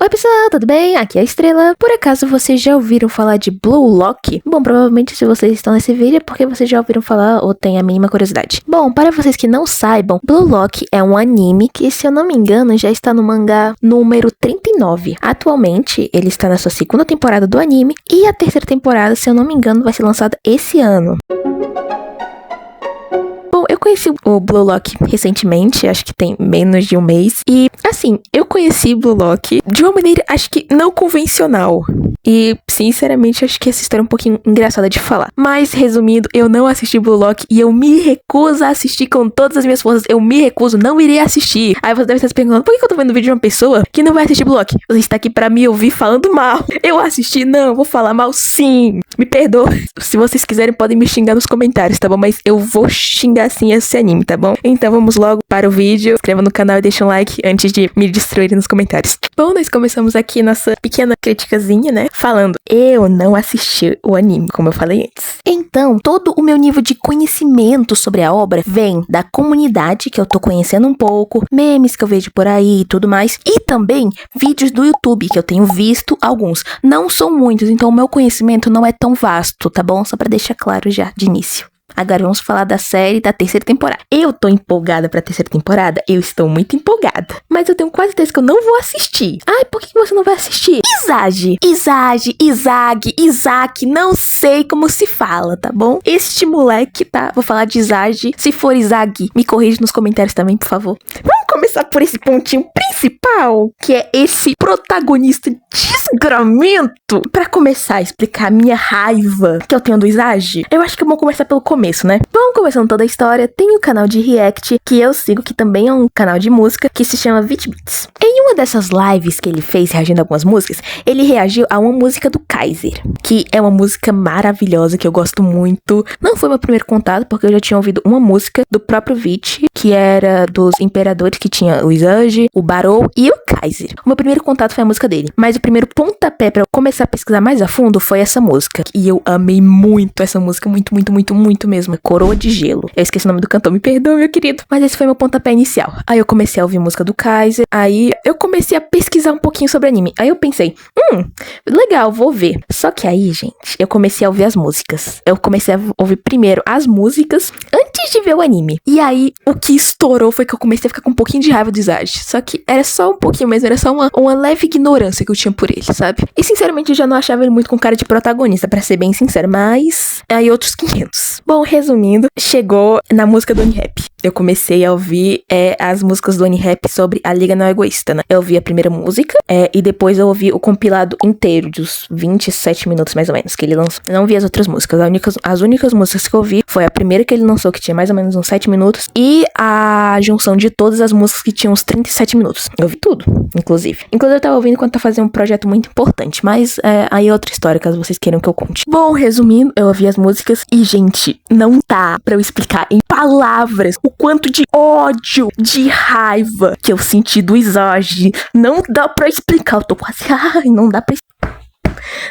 Oi pessoal, tudo bem? Aqui é a Estrela. Por acaso vocês já ouviram falar de Blue Lock? Bom, provavelmente se vocês estão nesse vídeo é porque vocês já ouviram falar ou têm a mínima curiosidade. Bom, para vocês que não saibam, Blue Lock é um anime que, se eu não me engano, já está no mangá número 39. Atualmente, ele está na sua segunda temporada do anime e a terceira temporada, se eu não me engano, vai ser lançada esse ano. Bom, eu conheci o Blue Lock recentemente, acho que tem menos de um mês. E, assim, eu conheci Blue Lock de uma maneira, acho que não convencional. E, sinceramente, acho que essa história é um pouquinho engraçada de falar. Mas, resumindo, eu não assisti Blue Lock e eu me recuso a assistir com todas as minhas forças. Eu me recuso, não irei assistir. Aí você deve estar se perguntando, por que eu tô vendo vídeo de uma pessoa que não vai assistir Blue Lock? Você está aqui pra me ouvir falando mal. Eu assisti? Não, vou falar mal sim. Me perdoe. Se vocês quiserem, podem me xingar nos comentários, tá bom? Mas eu vou xingar sim esse anime, tá bom? Então vamos logo para o vídeo. Inscreva no canal e deixa um like antes de me destruir nos comentários. Bom, nós começamos aqui nossa pequena criticazinha, né? Falando, eu não assisti o anime, como eu falei antes. Então, todo o meu nível de conhecimento sobre a obra vem da comunidade, que eu tô conhecendo um pouco, memes que eu vejo por aí e tudo mais, e também vídeos do YouTube, que eu tenho visto alguns. Não são muitos, então o meu conhecimento não é tão vasto, tá bom? Só pra deixar claro já de início. Agora vamos falar da série da terceira temporada. Eu tô empolgada pra terceira temporada? Eu estou muito empolgada. Mas eu tenho quase certeza que eu não vou assistir. Ai, por que você não vai assistir? Isaac, não sei como se fala, tá bom? Este moleque, tá? Vou falar de Isaac. Se for Isaac, me corrija nos comentários também, por favor. Vamos começar por esse pontinho principal, que é esse protagonista desgramento. Pra começar a explicar a minha raiva que eu tenho do Isaac, eu acho que vamos começar pelo começo, né? Bom, começando toda a história, tem o canal de React, que eu sigo, que também é um canal de música, que se chama VitBeats. Em uma dessas lives que ele fez, reagindo a algumas músicas, ele reagiu a uma música do Kaiser, que é uma música maravilhosa, que eu gosto muito. Não foi meu primeiro contato, porque eu já tinha ouvido uma música do próprio Vit, que era dos Imperadores, que tinha o Izanji, o Barou e o Kaiser. O meu primeiro contato foi a música dele, mas o primeiro pontapé pra eu começar a pesquisar mais a fundo foi essa música, e eu amei muito essa música, muito mesmo. Coroa de Gelo. Eu esqueci o nome do cantor, me perdoe, meu querido. Mas esse foi meu pontapé inicial. Aí eu comecei a ouvir música do Kaiser. Aí eu comecei a pesquisar um pouquinho sobre anime. Aí eu pensei, legal, vou ver. Só que aí, gente, eu comecei a ouvir as músicas. Eu comecei a ouvir primeiro as músicas antes de ver o anime. E aí, o que estourou foi que eu comecei a ficar com um pouquinho de raiva do Izagi. Só que era só um pouquinho mesmo, era só uma leve ignorância que eu tinha por ele, sabe? E sinceramente, eu já não achava ele muito com cara de protagonista, pra ser bem sincero. Mas, aí outros 500. Bom, resumindo, chegou na música do Onirap. Eu comecei a ouvir as músicas do Onirap sobre a Liga Não Egoísta, né? Eu ouvi a primeira música e depois eu ouvi o compilado inteiro, dos 27 minutos mais ou menos, que ele lançou. Eu não vi as outras músicas. As únicas músicas que eu ouvi foi a primeira que ele lançou, que tinha mais ou menos uns 7 minutos, e a junção de todas as músicas que tinham uns 37 minutos. Eu ouvi tudo, inclusive. Inclusive eu tava ouvindo quando tá fazendo um projeto muito importante, mas aí é outra história, caso vocês queiram que eu conte. Bom, resumindo, eu ouvi as músicas e, gente, não dá pra eu explicar em palavras o quanto de ódio, de raiva que eu senti do Izagi. Não dá pra explicar, eu tô quase...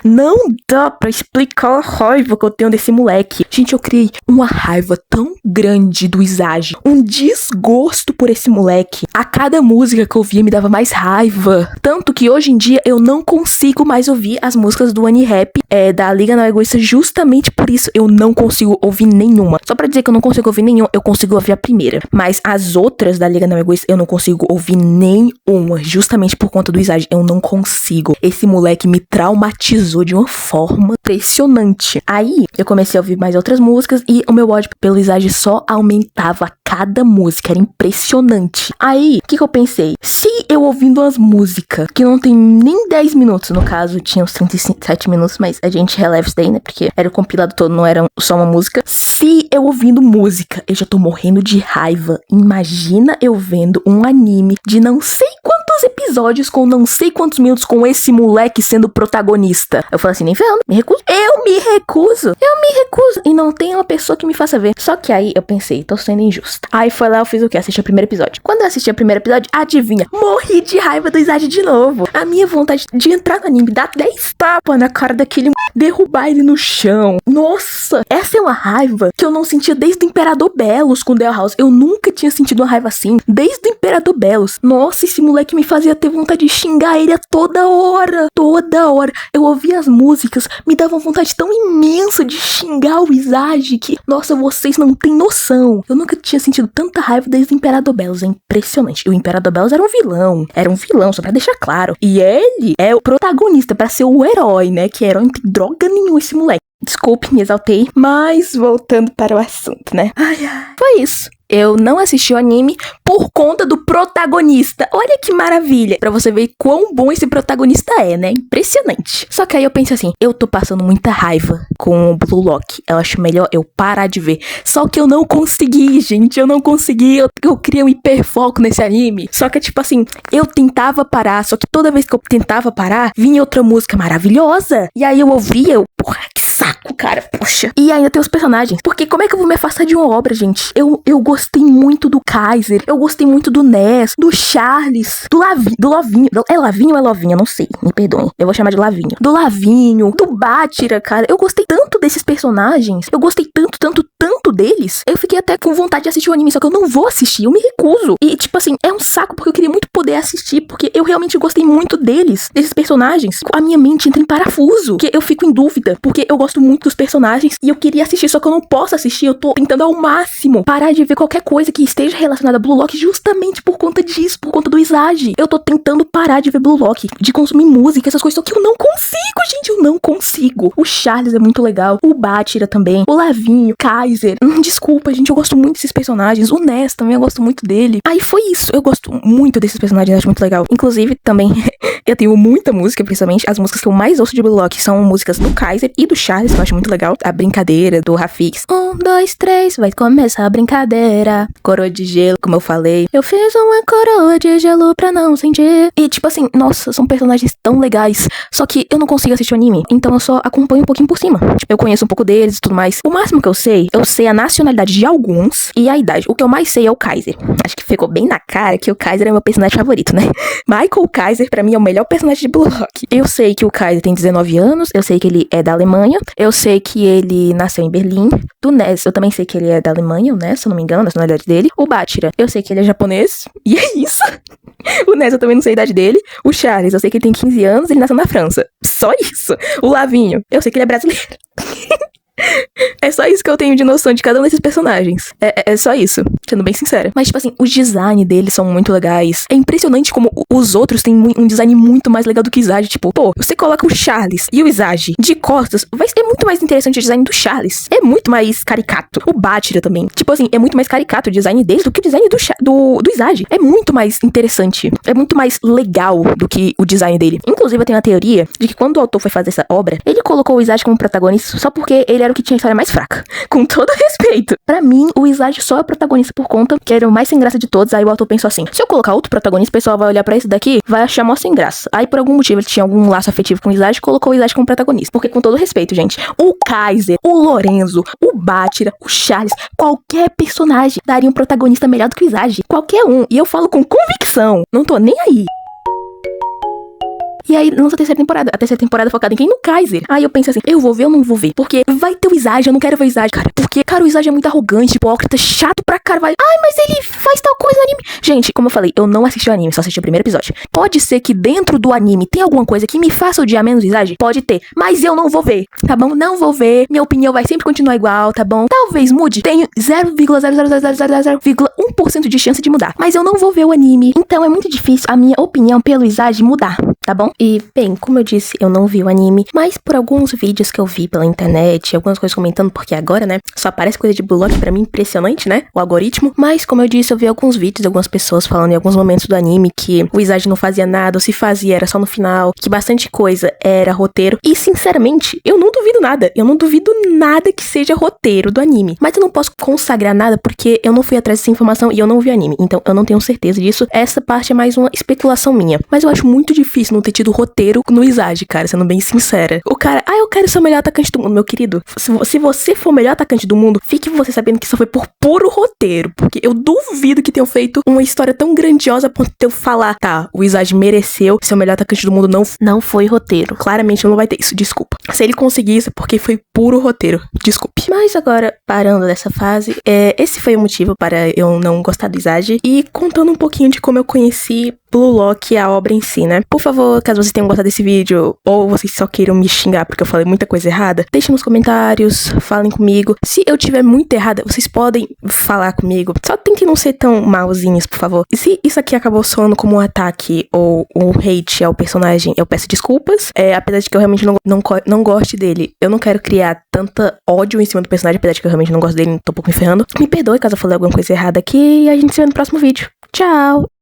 não dá pra explicar a raiva que eu tenho desse moleque. Gente, eu criei uma raiva tão grande do Izagi, um desgosto por esse moleque. A cada música que eu ouvia me dava mais raiva. Tanto que hoje em dia eu não consigo mais ouvir as músicas do Onirap da Liga Não Egoísta, justamente por isso eu não consigo ouvir nenhuma. Só pra dizer que eu não consigo ouvir nenhuma, eu consigo ouvir a primeira. Mas as outras da Liga Não Egoísta eu não consigo ouvir nenhuma, justamente por conta do Izagi. Eu não consigo. Esse moleque me traumatizou de uma forma impressionante. Aí eu comecei a ouvir mais outras músicas e o meu ódio pelo Izagi só aumentava a cada música, era impressionante. Aí, o que eu pensei? Se eu ouvindo as músicas, que não tem nem 10 minutos, no caso, tinha uns 37 minutos, mas a gente releva isso daí, né? Porque era o compilado todo, não era só uma música. Se eu ouvindo música, eu já tô morrendo de raiva. Imagina eu vendo um anime de não sei quantos episódios com não sei quantos minutos com esse moleque sendo protagonista. Eu falei assim, nem ferrando, me recuso. Eu me recuso. E não tem uma pessoa que me faça ver. Só que aí eu pensei, tô sendo injusta. Aí foi lá, eu fiz o quê? Assisti o primeiro episódio. Quando eu assisti o primeiro episódio, adivinha? Morri de raiva do Izagi de novo. A minha vontade de entrar no anime, dar 10 tapas na cara daquele, derrubar ele no chão. Nossa, essa é uma raiva que eu não sentia desde o Imperador Belos com Del House. Eu nunca tinha sentido uma raiva assim, desde o Imperador Belos. Nossa, esse moleque me fazia ter vontade de xingar ele a toda hora. Toda hora. Eu ouvia as músicas, me dava uma vontade tão imensa de xingar o Izage que, nossa, vocês não têm noção. Eu nunca tinha sentido tanta raiva desde o Imperador Belus. É impressionante. E o Imperador Belus era um vilão. Era um vilão, só pra deixar claro. E ele é o protagonista pra ser o herói, né? Que herói não tem droga nenhuma esse moleque. Desculpe, me exaltei. Mas voltando para o assunto, né? Foi isso. Eu não assisti o anime por conta do protagonista. Olha que maravilha. Pra você ver quão bom esse protagonista é, né? Impressionante. Só que aí eu penso assim, eu tô passando muita raiva com o Blue Lock. Eu acho melhor eu parar de ver. Só que eu não consegui, gente. Eu não consegui. Eu criei um hiperfoco nesse anime. Só que, tipo assim, eu tentava parar. Só que toda vez que eu tentava parar, vinha outra música maravilhosa. E aí eu ouvia, porra, que saco, cara, poxa. E ainda tem os personagens. Porque como é que eu vou me afastar de uma obra, gente? Eu gostei muito do Kaiser. Eu gostei muito do Ness, do Charles, do Lavinho. É Lavinho ou é Lovinho? Eu não sei, me perdoem. Eu vou chamar de Lavinho. Do Lavinho, do Bátira, cara. Eu gostei tanto desses personagens. Eu gostei tanto deles. Eu fiquei até com vontade de assistir o anime, só que eu não vou assistir. Eu me recuso. E, tipo assim, é um saco porque eu queria muito poder assistir, porque eu realmente gostei muito deles, desses personagens. A minha mente entra em parafuso, porque eu fico em dúvida, porque eu gosto muito dos personagens e eu queria assistir, só que eu não posso assistir. Eu tô tentando ao máximo parar de ver qualquer coisa que esteja relacionada a Blue Lock justamente por conta disso, por conta do Izage. Eu tô tentando parar de ver Blue Lock, de consumir música, essas coisas, só que eu não consigo, gente, eu não consigo. O Charles é muito legal, o Bátira também, o Lavinho, Kaiser. Desculpa, gente, eu gosto muito desses personagens. O Ness também, eu gosto muito dele. Aí foi isso, eu gosto muito desses personagens, acho muito legal. Inclusive, também, eu tenho muita música, principalmente as músicas que eu mais ouço de Blue Lock são músicas do Kaiser e do Charles, que eu acho muito legal. A brincadeira do Rafix. 1, 2, 3, vai começar a brincadeira. Coroa de gelo, como eu falei. Eu fiz uma coroa de gelo pra não sentir. E tipo assim, nossa, são personagens tão legais. Só que eu não consigo assistir o anime, então eu só acompanho um pouquinho por cima. Tipo, eu conheço um pouco deles e tudo mais. O máximo que eu sei a nacionalidade de alguns e a idade. O que eu mais sei é o Kaiser. Acho que ficou bem na cara que o Kaiser é meu personagem favorito, né? Michael Kaiser, pra mim, é o melhor personagem de Blue Lock. Eu sei que o Kaiser tem 19 anos, eu sei que ele é da Alemanha, eu sei que ele nasceu em Berlim. Do Ness, eu também sei que ele é da Alemanha, né? Se eu não me engano, a nacionalidade dele. O Bátira, eu sei que ele é japonês, e é isso. O Ness, eu também não sei a idade dele. O Charles, eu sei que ele tem 15 anos, ele nasceu na França. Só isso. O Lavinho, eu sei que ele é brasileiro. É só isso que eu tenho de noção de cada um desses personagens. É só isso, sendo bem sincera. Mas, tipo assim, os design deles são muito legais. É impressionante como os outros têm um design muito mais legal do que o Izage. Tipo, pô, você coloca o Charles e o Izage de costas, é muito mais interessante o design do Charles. É muito mais caricato. O Bátira também. Tipo assim, é muito mais caricato o design deles do que o design do Izage. É muito mais interessante. É muito mais legal do que o design dele. Inclusive, eu tenho a teoria de que quando o autor foi fazer essa obra, ele colocou o Izage como protagonista só porque ele era o que tinha a história mais fraca. Com todo respeito. Pra mim, o Izage só é protagonista por conta que era o mais sem graça de todos. Aí o autor pensou assim, se eu colocar outro protagonista, o pessoal vai olhar pra esse daqui, vai achar mó sem graça. Aí por algum motivo ele tinha algum laço afetivo com o Izage e colocou o Izage como protagonista. Porque com todo respeito, gente, o Kaiser, o Lorenzo, o Bátira, o Charles, qualquer personagem daria um protagonista melhor do que o Izage. Qualquer um. E eu falo com convicção. Não tô nem aí. E aí lança a terceira temporada. A terceira temporada focada em quem? No Kaiser. Aí eu penso assim, eu vou ver ou não vou ver? Porque vai ter o Izage, eu não quero ver o Izage, cara. Porque, cara, o Izage é muito arrogante, hipócrita, chato pra caralho. Ai, mas ele faz tal coisa no anime. Gente, como eu falei, eu não assisti o anime, só assisti o primeiro episódio. Pode ser que dentro do anime tenha alguma coisa que me faça odiar menos o Izage? Pode ter. Mas eu não vou ver, tá bom? Não vou ver. Minha opinião vai sempre continuar igual, tá bom? Talvez mude. Tenho 0,00000,1% de chance de mudar. Mas eu não vou ver o anime. Então é muito difícil a minha opinião pelo Izage mudar, tá bom? E, bem, como eu disse, eu não vi o anime, mas por alguns vídeos que eu vi pela internet, algumas coisas comentando, porque agora, né, só aparece coisa de Blue Lock pra mim, impressionante, né, o algoritmo. Mas, como eu disse, eu vi alguns vídeos de algumas pessoas falando em alguns momentos do anime que o Izage não fazia nada, ou se fazia era só no final, que bastante coisa era roteiro. E, sinceramente, eu não duvido nada. Eu não duvido nada que seja roteiro do anime. Mas eu não posso consagrar nada porque eu não fui atrás dessa informação e eu não vi o anime. Então, eu não tenho certeza disso. Essa parte é mais uma especulação minha. Mas eu acho muito difícil não ter tido roteiro no Izage, cara, sendo bem sincera. O cara, eu quero ser o melhor atacante do mundo, meu querido. Se você for o melhor atacante do mundo, fique você sabendo que isso foi por puro roteiro. Porque eu duvido que tenham feito uma história tão grandiosa a ponto de eu falar, tá, o Izage mereceu ser o melhor atacante do mundo. Não foi roteiro. Claramente não vai ter isso, desculpa. Se ele conseguir isso, é porque foi puro roteiro. Desculpe. Mas agora, parando dessa fase, esse foi o motivo para eu não gostar do Izage. E contando um pouquinho de como eu conheci Blue Lock, a obra em si, né? Por favor, caso vocês tenham gostado desse vídeo, ou vocês só queiram me xingar porque eu falei muita coisa errada, deixem nos comentários, falem comigo. Se eu tiver muito errada, vocês podem falar comigo. Só tentem não ser tão malzinhos, por favor. E se isso aqui acabou soando como um ataque ou um hate ao personagem, eu peço desculpas. Apesar de que eu realmente não goste dele, eu não quero criar tanta ódio em cima do personagem, apesar de que eu realmente não gosto dele, tô um pouco me ferrando. Me perdoe caso eu falei alguma coisa errada aqui e a gente se vê no próximo vídeo. Tchau!